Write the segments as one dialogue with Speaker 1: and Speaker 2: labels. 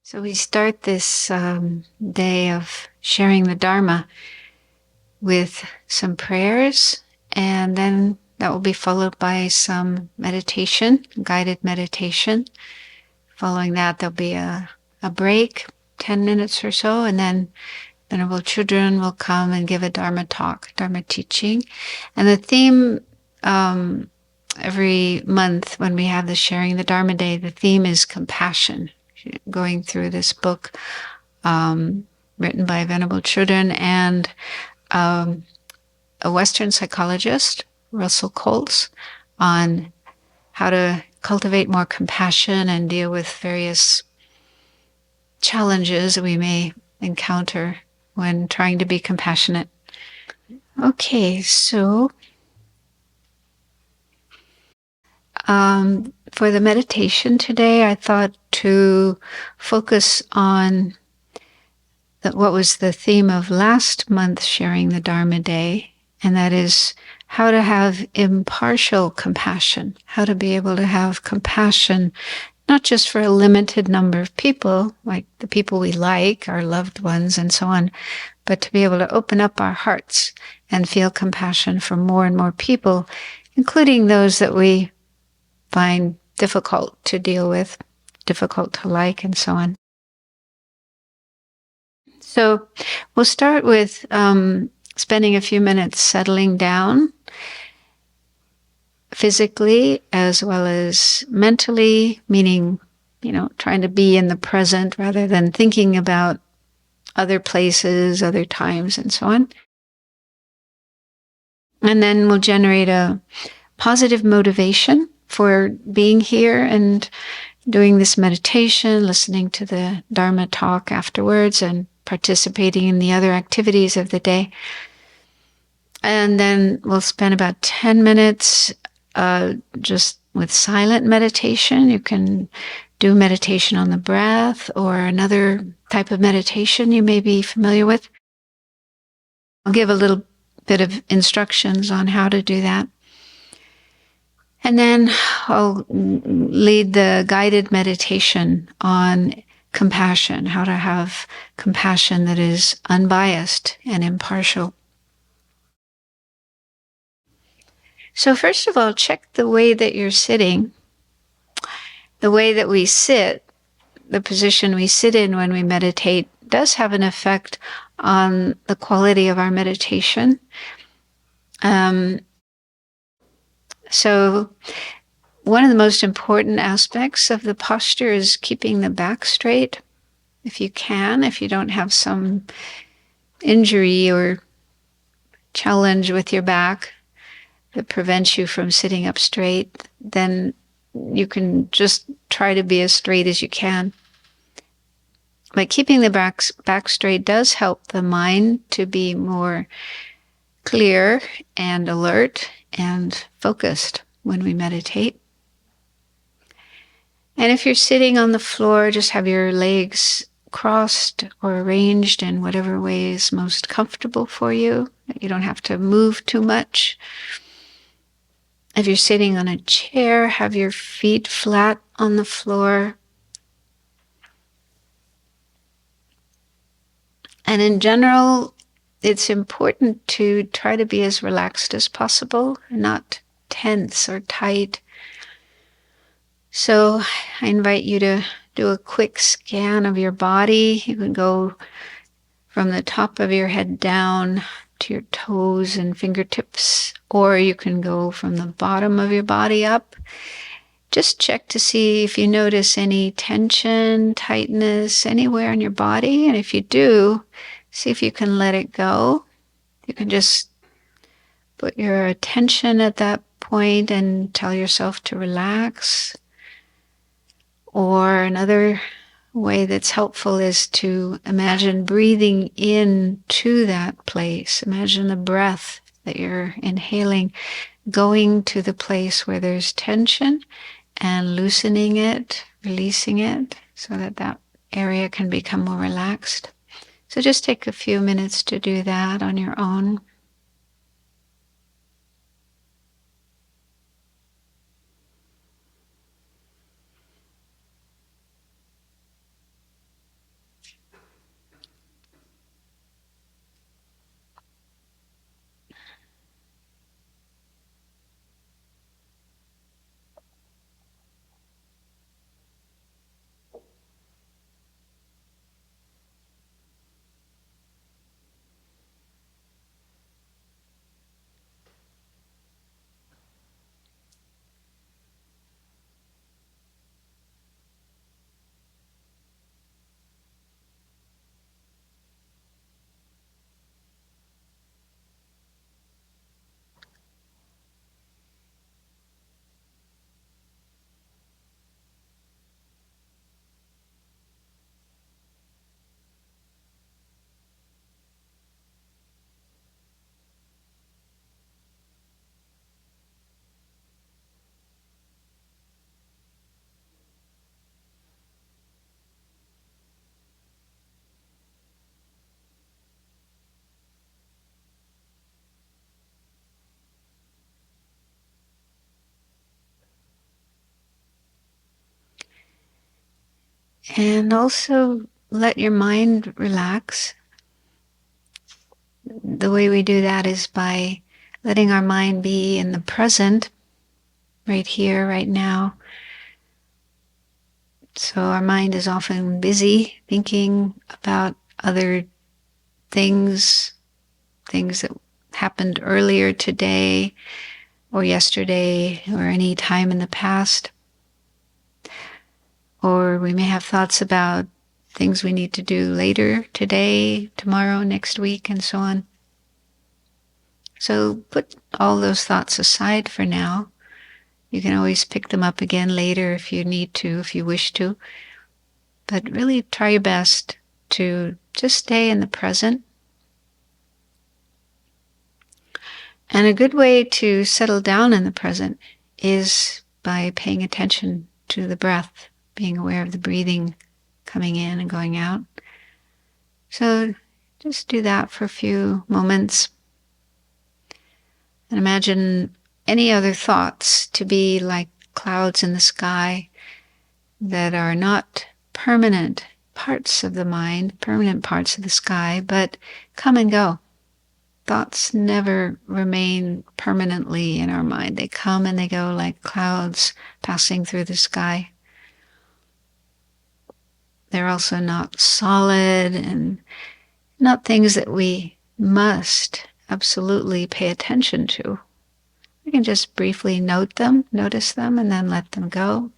Speaker 1: So we start this day of sharing the Dharma with some prayers, and then that will be followed by some meditation, guided meditation. Following that, there'll be a break, 10 minutes or so, and then Venerable Children will come and give a Dharma talk, Dharma teaching. And the theme every month when we have the Sharing the Dharma Day, the theme is compassion. Going through this book written by Venerable Children and a Western psychologist, Russell Coles, on how to cultivate more compassion and deal with various challenges we may encounter when trying to be compassionate. Okay, so for the meditation today, I thought to focus on what was the theme of last month Sharing the Dharma Day, and that is how to have impartial compassion, how to be able to have compassion not just for a limited number of people, like the people we like, our loved ones, and so on, but to be able to open up our hearts and feel compassion for more and more people, including those that we find difficult to deal with, difficult to like, and so on. So we'll start with spending a few minutes settling down physically as well as mentally, meaning, trying to be in the present rather than thinking about other places, other times, and so on. And then we'll generate a positive motivation for being here and doing this meditation, listening to the Dharma talk afterwards, and participating in the other activities of the day. And then we'll spend about 10 minutes just with silent meditation. You can do meditation on the breath or another type of meditation you may be familiar with. I'll give a little bit of instructions on how to do that. And then I'll lead the guided meditation on compassion, how to have compassion that is unbiased and impartial. So first of all, check the way that you're sitting. The way that we sit, the position we sit in when we meditate, does have an effect on the quality of our meditation. So one of the most important aspects of the posture is keeping the back straight. If you can, if you don't have some injury or challenge with your back that prevents you from sitting up straight, then you can just try to be as straight as you can. But keeping the back straight does help the mind to be more clear and alert and focused when we meditate. And if you're sitting on the floor, just have your legs crossed or arranged in whatever way is most comfortable for you. You don't have to move too much. If you're sitting on a chair, have your feet flat on the floor. And in general, it's important to try to be as relaxed as possible, not tense or tight. So I invite you to do a quick scan of your body. You can go from the top of your head down to your toes and fingertips, or you can go from the bottom of your body up. Just check to see if you notice any tension, tightness anywhere in your body. And if you do, see if you can let it go. You can just put your attention at that point and tell yourself to relax. Or another way that's helpful is to imagine breathing in to that place. Imagine the breath that you're inhaling going to the place where there's tension and loosening it, releasing it, so that that area can become more relaxed. So just take a few minutes to do that on your own. And also let your mind relax. The way we do that is by letting our mind be in the present, right here, right now. So our mind is often busy thinking about other things, things that happened earlier today or yesterday or any time in the past. Or we may have thoughts about things we need to do later, today, tomorrow, next week, and so on. So put all those thoughts aside for now. You can always pick them up again later if you need to, if you wish to. But really try your best to just stay in the present. And a good way to settle down in the present is by paying attention to the breath, being aware of the breathing coming in and going out. So just do that for a few moments. And imagine any other thoughts to be like clouds in the sky that are not permanent parts of the mind, permanent parts of the sky, but come and go. Thoughts never remain permanently in our mind. They come and they go like clouds passing through the sky. They're also not solid and not things that we must absolutely pay attention to. We can just briefly notice them, and then let them go.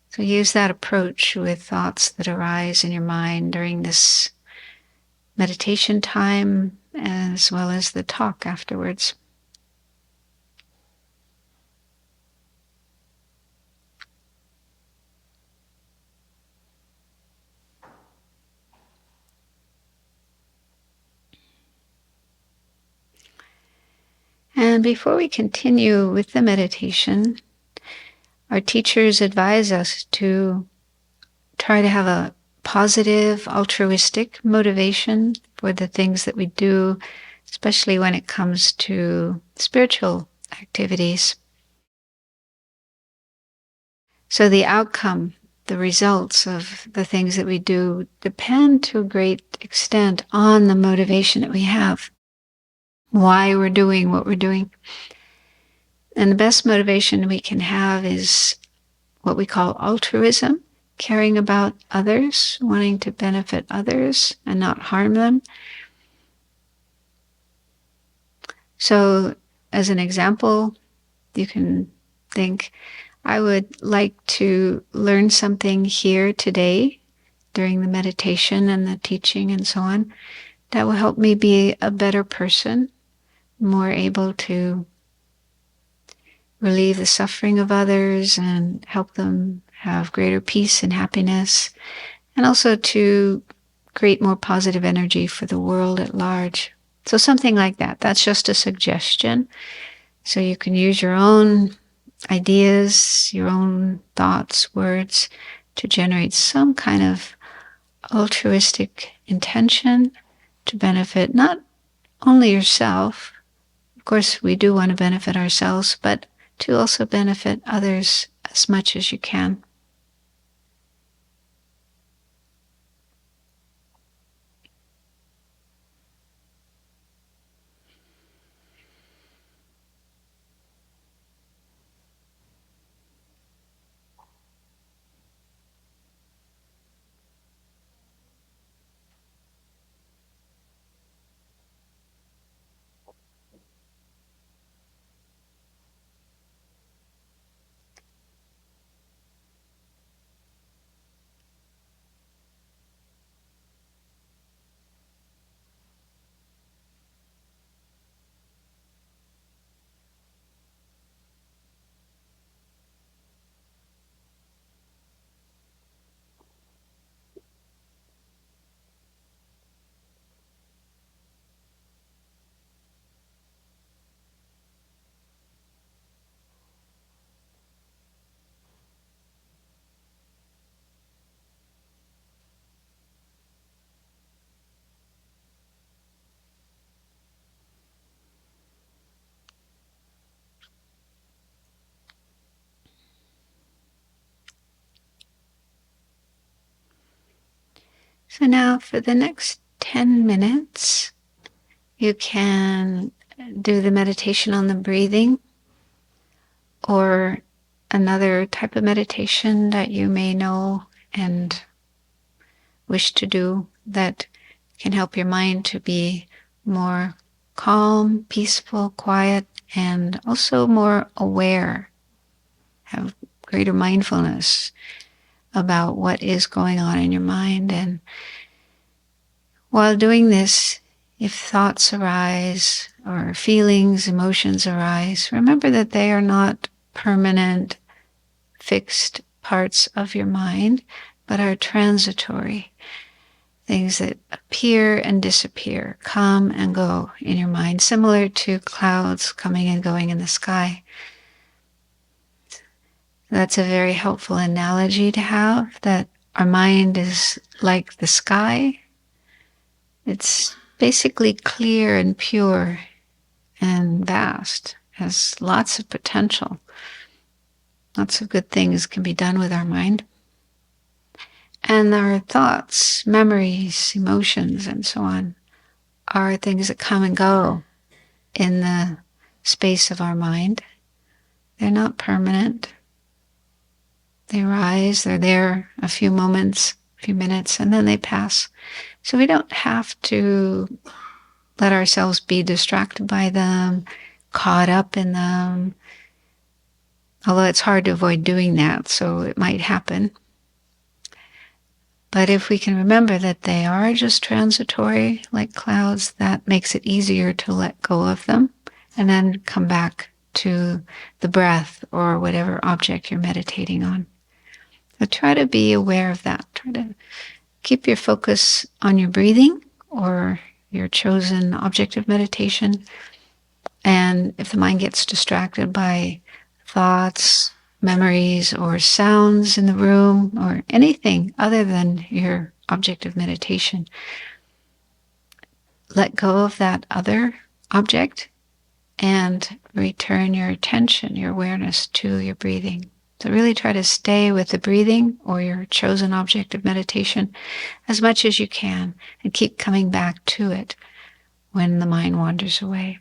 Speaker 1: So use that approach with thoughts that arise in your mind during this meditation time, as well as the talk afterwards. And before we continue with the meditation, our teachers advise us to try to have a positive, altruistic motivation for the things that we do, especially when it comes to spiritual activities. So the outcome, the results of the things that we do depend to a great extent on the motivation that we have, why we're doing what we're doing. And the best motivation we can have is what we call altruism, caring about others, wanting to benefit others and not harm them. So as an example, you can think, I would like to learn something here today during the meditation and the teaching and so on that will help me be a better person, more able to relieve the suffering of others and help them have greater peace and happiness, and also to create more positive energy for the world at large. So something like that. That's just a suggestion. So you can use your own ideas, your own thoughts, words to generate some kind of altruistic intention to benefit not only yourself. Of course, we do want to benefit ourselves, but to also benefit others as much as you can. So now for the next 10 minutes, you can do the meditation on the breathing or another type of meditation that you may know and wish to do that can help your mind to be more calm, peaceful, quiet, and also more aware, have greater mindfulness about what is going on in your mind. And while doing this, if thoughts arise or feelings, emotions arise, remember that they are not permanent, fixed parts of your mind, but are transitory. Things that appear and disappear, come and go in your mind, similar to clouds coming and going in the sky. That's a very helpful analogy to have, that our mind is like the sky. It's basically clear and pure and vast, has lots of potential. Lots of good things can be done with our mind. And our thoughts, memories, emotions, and so on are things that come and go in the space of our mind. They're not permanent. They rise, they're there a few moments, a few minutes, and then they pass. So we don't have to let ourselves be distracted by them, caught up in them, although it's hard to avoid doing that, so it might happen. But if we can remember that they are just transitory, like clouds, that makes it easier to let go of them and then come back to the breath or whatever object you're meditating on. So try to be aware of that. Try to keep your focus on your breathing or your chosen object of meditation. And if the mind gets distracted by thoughts, memories, or sounds in the room, or anything other than your object of meditation, let go of that other object and return your attention, your awareness to your breathing. So really try to stay with the breathing or your chosen object of meditation as much as you can and keep coming back to it when the mind wanders away.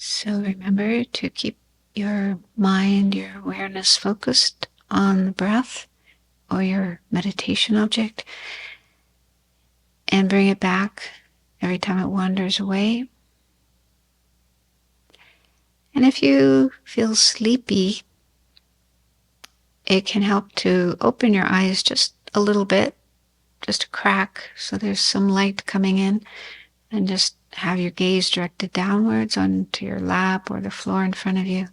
Speaker 1: So remember to keep your mind, your awareness focused on the breath or your meditation object, and bring it back every time it wanders away. And if you feel sleepy, it can help to open your eyes just a little bit, just a crack, so there's some light coming in, and just have your gaze directed downwards onto your lap or the floor in front of you.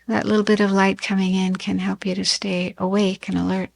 Speaker 1: That little bit of light coming in can help you to stay awake and alert.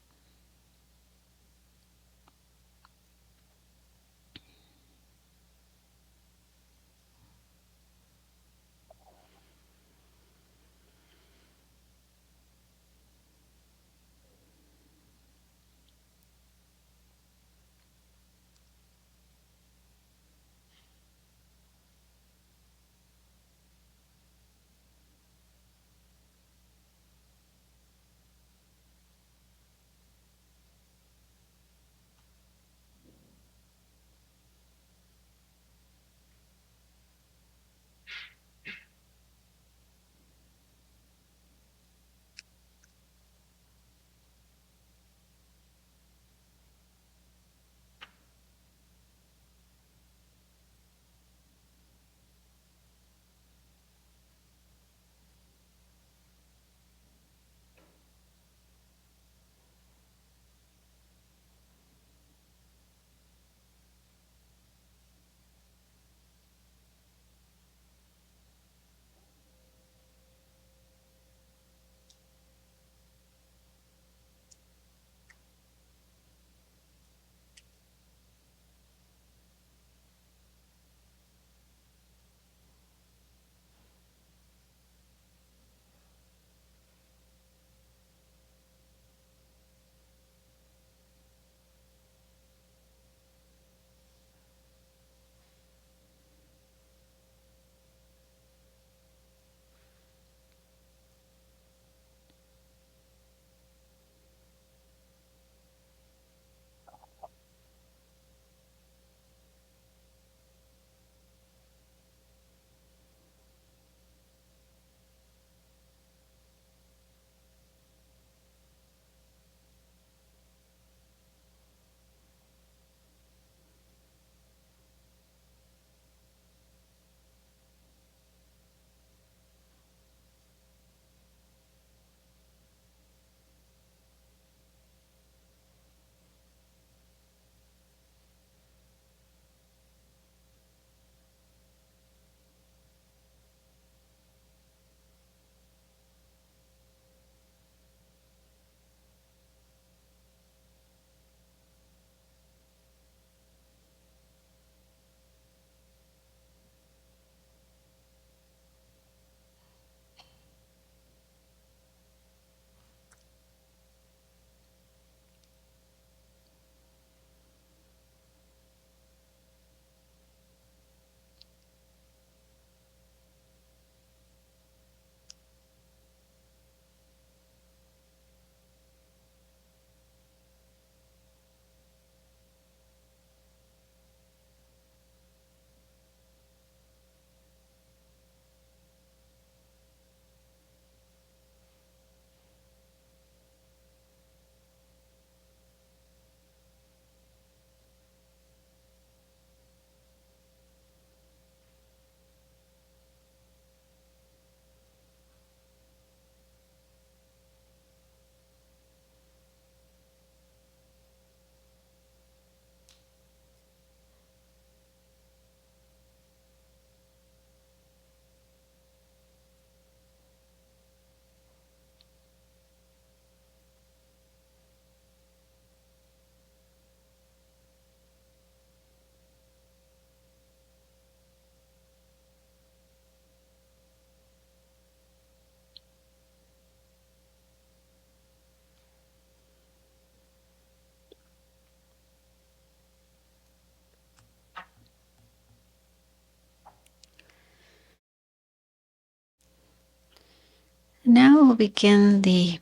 Speaker 1: Now we'll begin the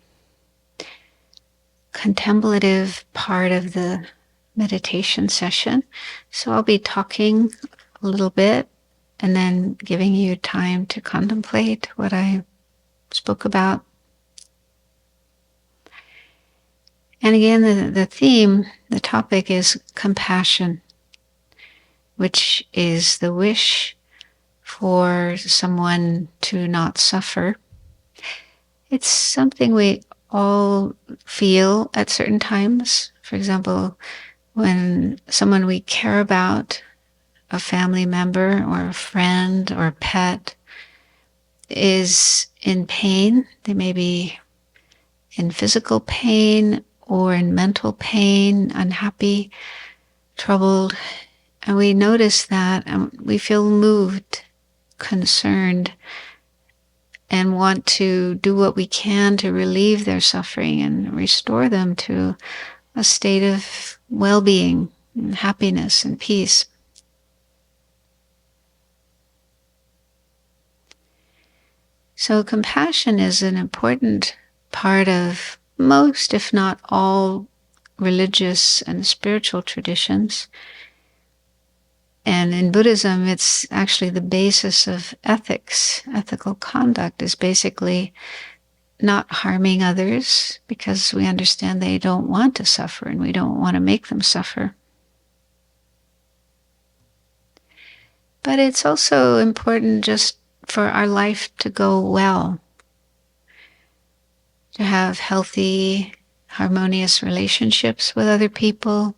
Speaker 1: contemplative part of the meditation session. So I'll be talking a little bit and then giving you time to contemplate what I spoke about. And again, the theme, the topic is compassion, which is the wish for someone to not suffer. It's something we all feel at certain times. For example, when someone we care about, a family member or a friend or a pet, is in pain, they may be in physical pain or in mental pain, unhappy, troubled, and we notice that and we feel moved, concerned, and want to do what we can to relieve their suffering and restore them to a state of well-being and happiness and peace. So compassion is an important part of most, if not all, religious and spiritual traditions. And in Buddhism, it's actually the basis of ethics. Ethical conduct is basically not harming others because we understand they don't want to suffer and we don't want to make them suffer. But it's also important just for our life to go well, to have healthy, harmonious relationships with other people,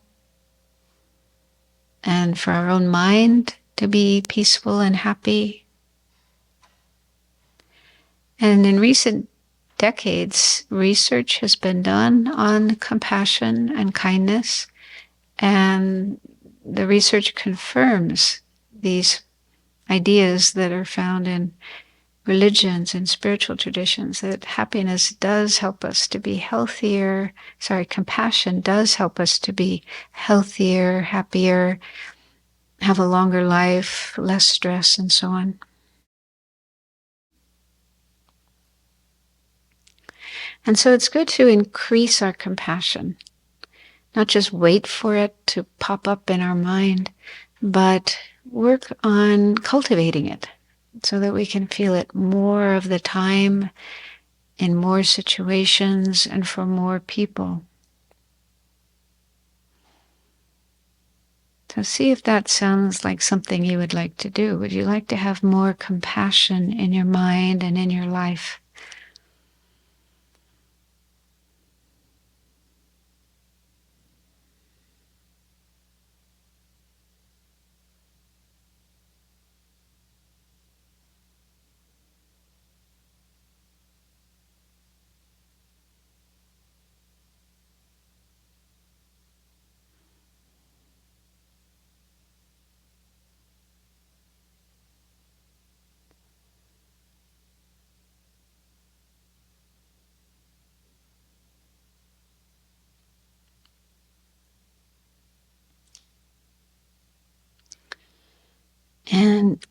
Speaker 1: and for our own mind to be peaceful and happy. And in recent decades, research has been done on compassion and kindness, and the research confirms these ideas that are found in religions and spiritual traditions, that happiness does help us to be healthier. Compassion does help us to be healthier, happier, have a longer life, less stress, and so on. And so it's good to increase our compassion, not just wait for it to pop up in our mind, but work on cultivating it so that we can feel it more of the time, in more situations, and for more people. So see if that sounds like something you would like to do. Would you like to have more compassion in your mind and in your life? And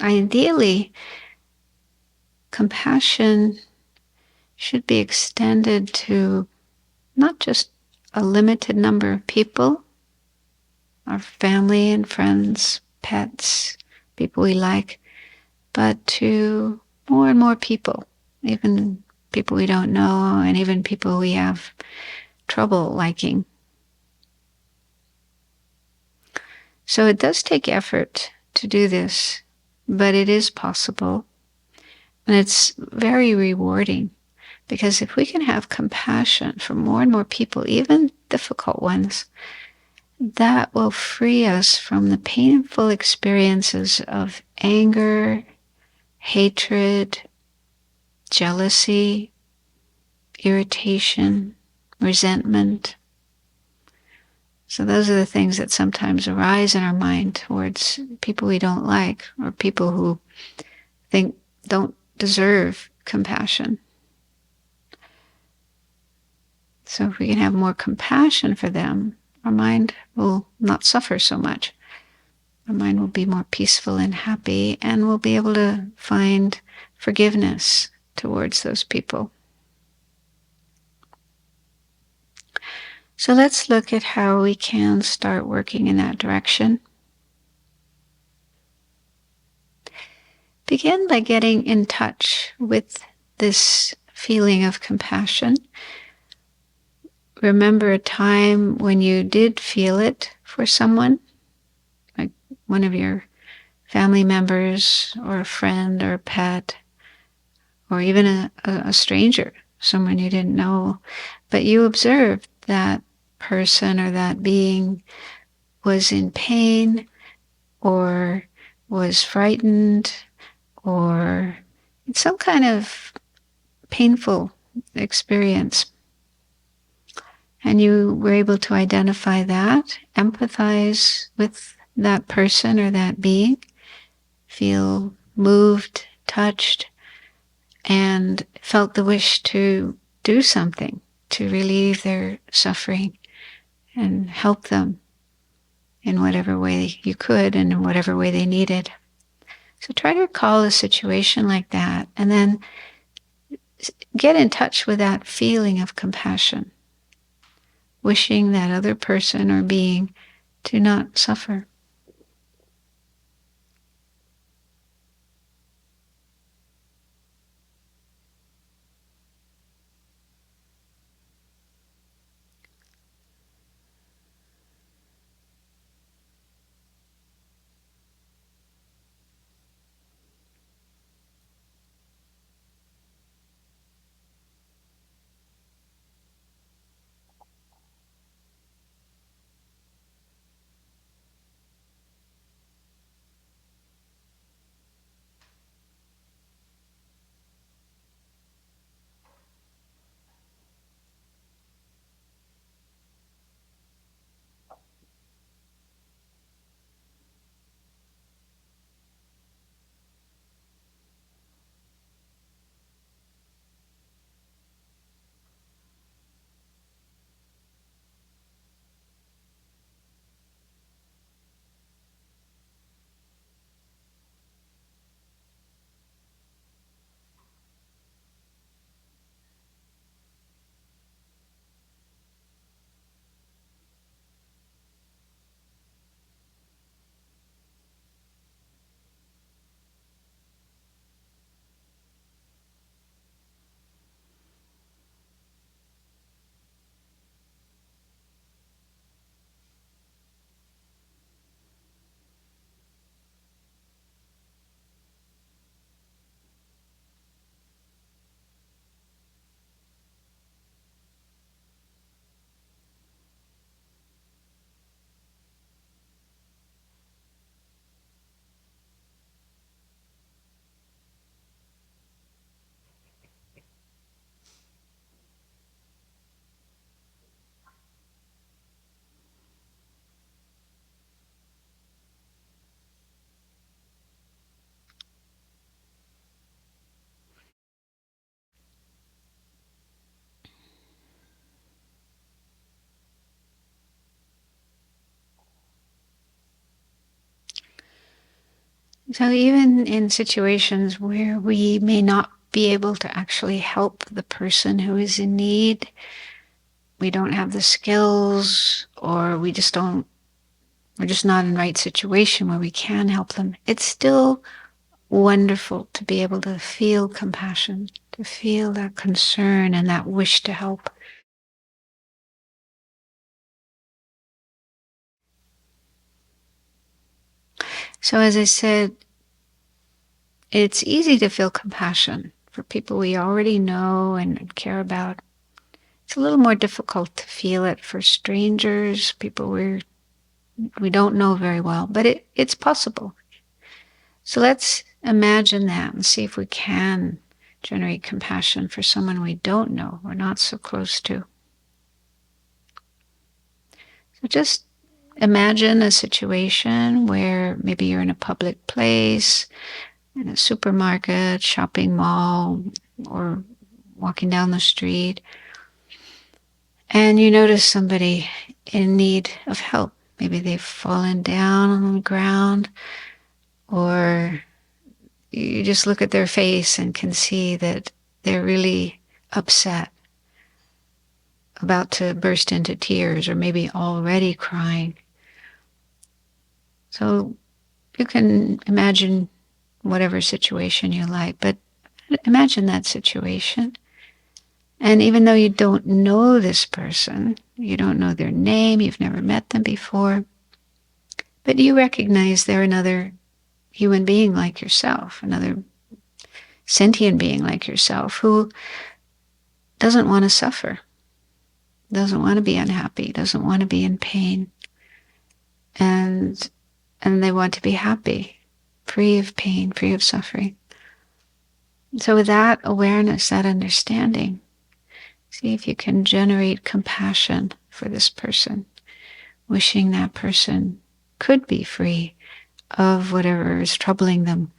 Speaker 1: ideally, compassion should be extended to not just a limited number of people, our family and friends, pets, people we like, but to more and more people, even people we don't know, and even people we have trouble liking. So it does take effort to do this, but it is possible. And it's very rewarding, because if we can have compassion for more and more people, even difficult ones, that will free us from the painful experiences of anger, hatred, jealousy, irritation, resentment. So those are the things that sometimes arise in our mind towards people we don't like, or people who think don't deserve compassion. So if we can have more compassion for them, our mind will not suffer so much. Our mind will be more peaceful and happy, and we'll be able to find forgiveness towards those people. So let's look at how we can start working in that direction. begin by getting in touch with this feeling of compassion. Remember a time when you did feel it for someone, like one of your family members or a friend or a pet, or even a stranger, someone you didn't know, but you observed that person or that being was in pain or was frightened or in some kind of painful experience. And you were able to identify that, empathize with that person or that being, feel moved, touched, and felt the wish to do something to relieve their suffering and help them in whatever way you could and in whatever way they needed. So try to recall a situation like that and then get in touch with that feeling of compassion, wishing that other person or being to not suffer. So even in situations where we may not be able to actually help the person who is in need, we don't have the skills, or we're just not in the right situation where we can help them, it's still wonderful to be able to feel compassion, to feel that concern and that wish to help. So as I said, it's easy to feel compassion for people we already know and care about. It's a little more difficult to feel it for strangers, people we don't know very well, but it's possible. So let's imagine that and see if we can generate compassion for someone we don't know or not so close to. So just imagine a situation where maybe you're in a public place, in a supermarket, shopping mall, or walking down the street, and you notice somebody in need of help. Maybe they've fallen down on the ground, or you just look at their face and can see that they're really upset, about to burst into tears, or maybe already crying. So you can imagine whatever situation you like. But imagine that situation. And even though you don't know this person, you don't know their name, you've never met them before, but you recognize they're another human being like yourself, another sentient being like yourself who doesn't want to suffer, doesn't want to be unhappy, doesn't want to be in pain. And they want to be happy, free of pain, free of suffering. So with that awareness, that understanding, see if you can generate compassion for this person, wishing that person could be free of whatever is troubling them.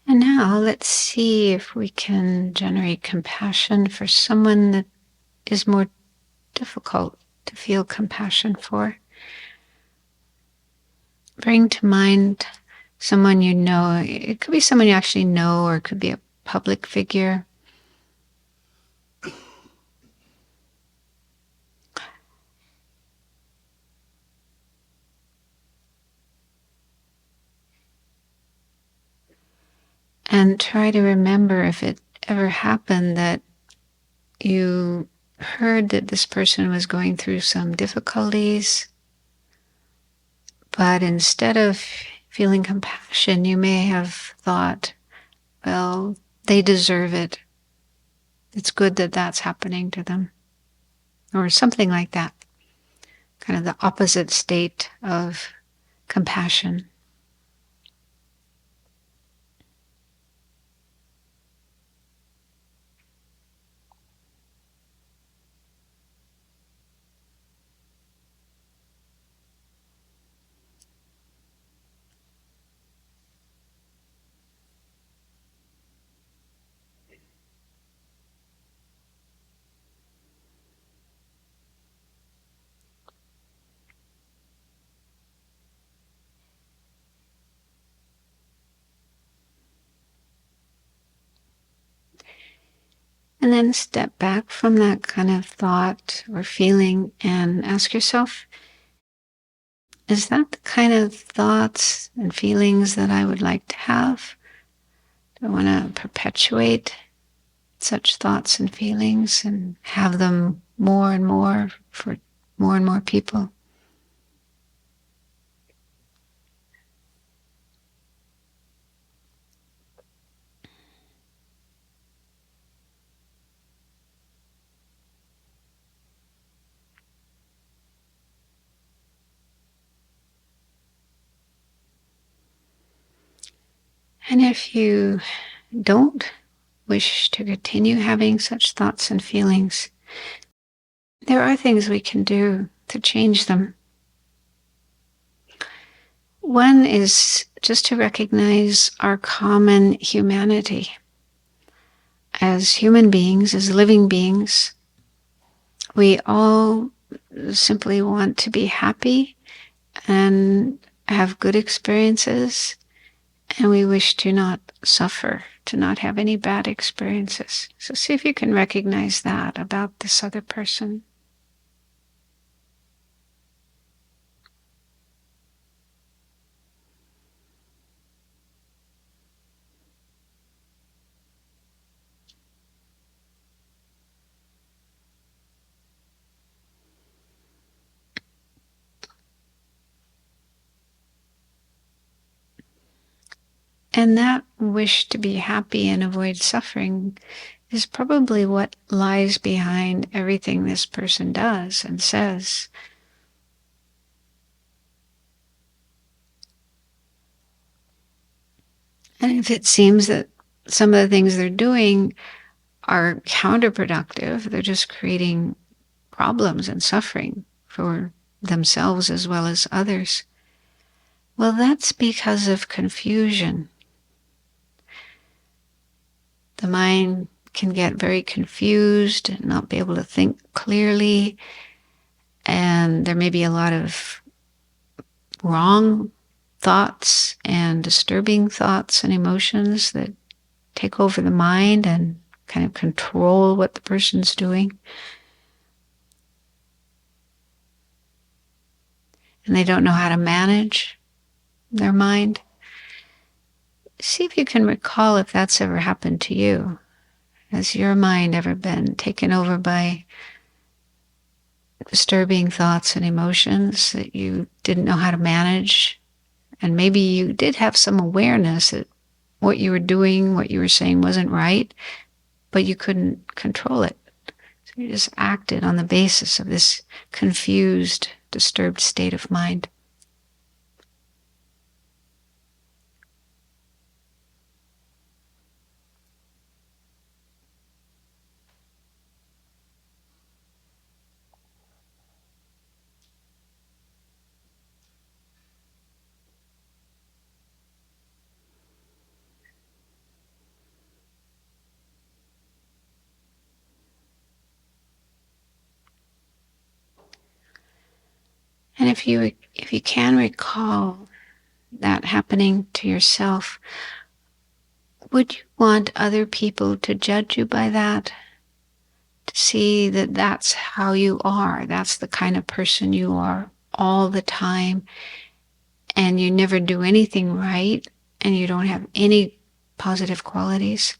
Speaker 1: And now let's see if we can generate compassion for someone that is more difficult to feel compassion for. Bring to mind someone you know. It could be someone you actually know, or it could be a public figure. And try to remember if it ever happened that you heard that this person was going through some difficulties, but instead of feeling compassion, you may have thought, well, they deserve it. It's good that that's happening to them. Or something like that. Kind of the opposite state of compassion. And then step back from that kind of thought or feeling and ask yourself, is that the kind of thoughts and feelings that I would like to have? Do I want to perpetuate such thoughts and feelings and have them more and more for more and more people? And if you don't wish to continue having such thoughts and feelings, there are things we can do to change them. One is just to recognize our common humanity. As human beings, as living beings, we all simply want to be happy and have good experiences, and we wish to not suffer, to not have any bad experiences. So see if you can recognize that about this other person. And that wish to be happy and avoid suffering is probably what lies behind everything this person does and says. And if it seems that some of the things they're doing are counterproductive, they're just creating problems and suffering for themselves as well as others, well, that's because of confusion. The mind can get very confused and not be able to think clearly, and there may be a lot of wrong thoughts and disturbing thoughts and emotions that take over the mind and kind of control what the person's doing. And they don't know how to manage their mind. See if you can recall if that's ever happened to you. Has your mind ever been taken over by disturbing thoughts and emotions that you didn't know how to manage? And maybe you did have some awareness that what you were doing, what you were saying wasn't right, but you couldn't control it. So you just acted on the basis of this confused, disturbed state of mind. And if you can recall that happening to yourself, would you want other people to judge you by that? To see that that's how you are, that's the kind of person you are all the time, and you never do anything right, and you don't have any positive qualities?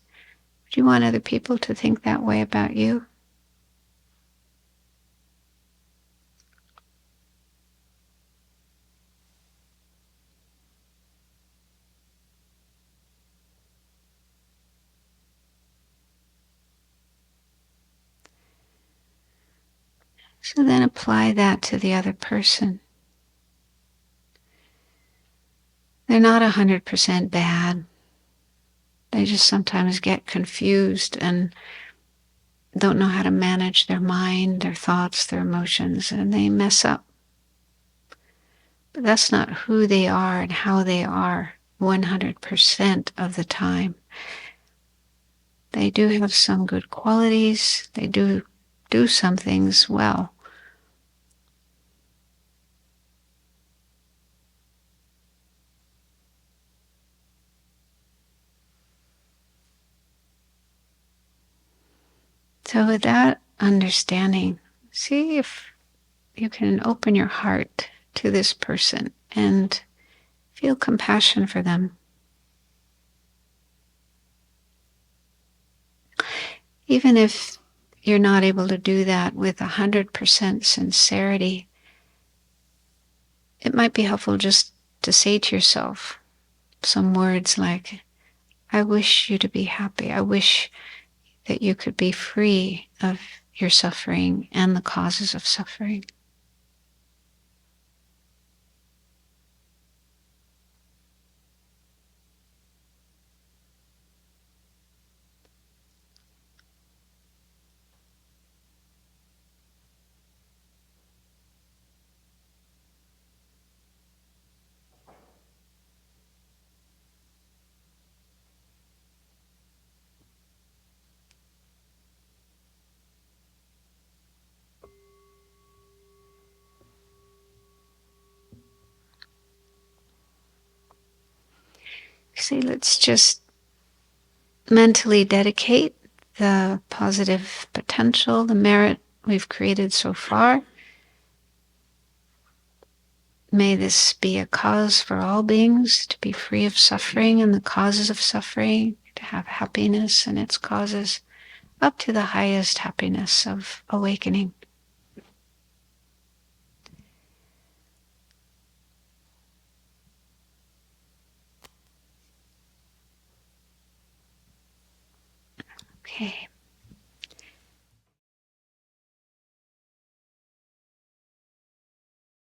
Speaker 1: Do you want other people to think that way about you? So then apply that to the other person. They're not 100% bad. They just sometimes get confused and don't know how to manage their mind, their thoughts, their emotions, and they mess up. But that's not who they are and how they are 100% of the time. They do have some good qualities. They do some things well. So with that understanding, see if you can open your heart to this person and feel compassion for them. Even if you're not able to do that with 100% sincerity, it might be helpful just to say to yourself some words like, I wish you to be happy. I wish that you could be free of your suffering and the causes of suffering. See, let's just mentally dedicate the positive potential, the merit we've created so far. May this be a cause for all beings to be free of suffering and the causes of suffering, to have happiness and its causes, up to the highest happiness of awakening. Okay.